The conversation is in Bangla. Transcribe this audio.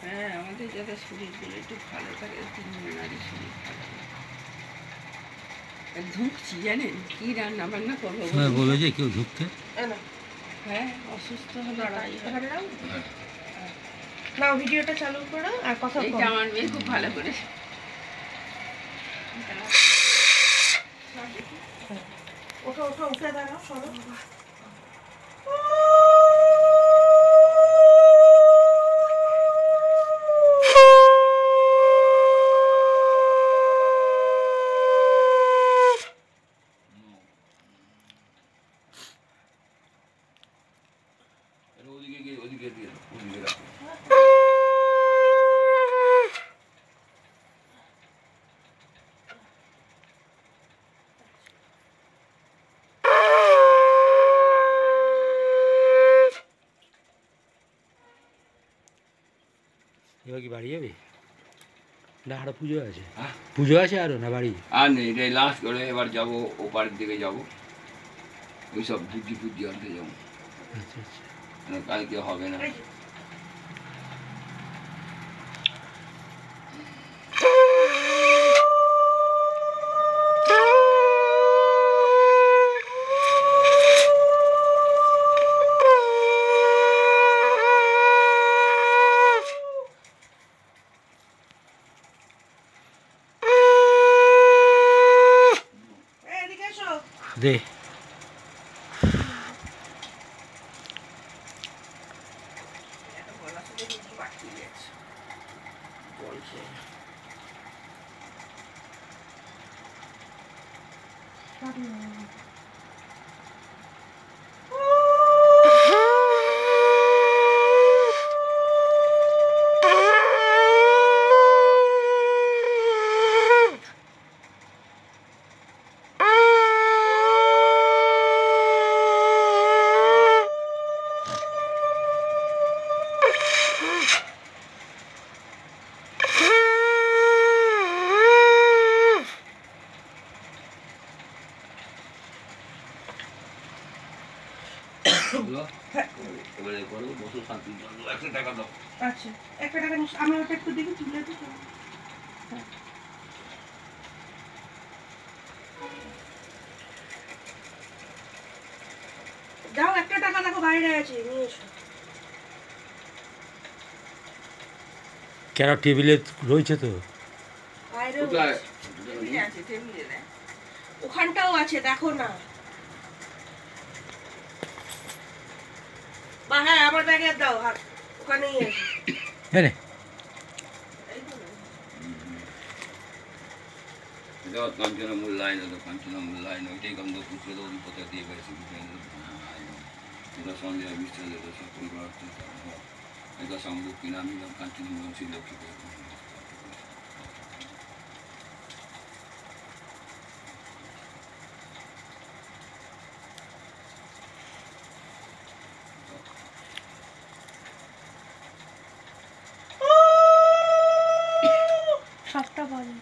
হ্যাঁ, আমাদের যাতে শরীরগুলো একটু ভালো থাকে, তিনজনারই শরীর ভালো থাকে। ধুঁকছি জানেন, কি রান্না বান্না করবো বলেছে কেউ ঢুকতে। হ্যাঁ, অসুস্থ হলে তাই হয়। নাও ভিডিওটা চালু করো আর কথা এইটা আমার মেয়ে খুব ভালো করে ওঠো ওঠো উঠে দাঁড়াও সরো এবার কি বাড়ি যাবে না আরো পুজো আছে? পুজো আছে আরো না বাড়ি? আর নেই, এটাই লাস্ট করে এবার যাবো ওপারের দিকে যাবো, ওই সব বুদ্ধি ফুদ্ধি আনতে যাবো। আচ্ছা আচ্ছা। কালকে হবে না। দে এবারে করো, বসো শান্তি, 100 টাকা দাও। আচ্ছা 1 টাকা আমি ওটা একটু দেখি তুলে দিই যাও 1 টাকা দেখো বাইরে আছে নিয়ে এসো কেন টেবিলে রয়েছে তো? বাইরে কোথায়? আছে টেবিলে দেয়। ওখানটাও আছে দেখো না বা হ্যাঁ আমার ব্যাগে দাও আর ওখানেই আছে হ্যাঁ এটা কাঞ্চনা মূল্যায়ন, কাঞ্চনা মূল্যায়ন, ওইটাই গন্ধ পুষ্পে অভিপতা দিয়ে গেছে। এটা সন্দেহ বিশ্বাস সকল এটা সম্মুখীন আমি কাঞ্চন মহর্ষি লক্ষ্মী সবটা বলো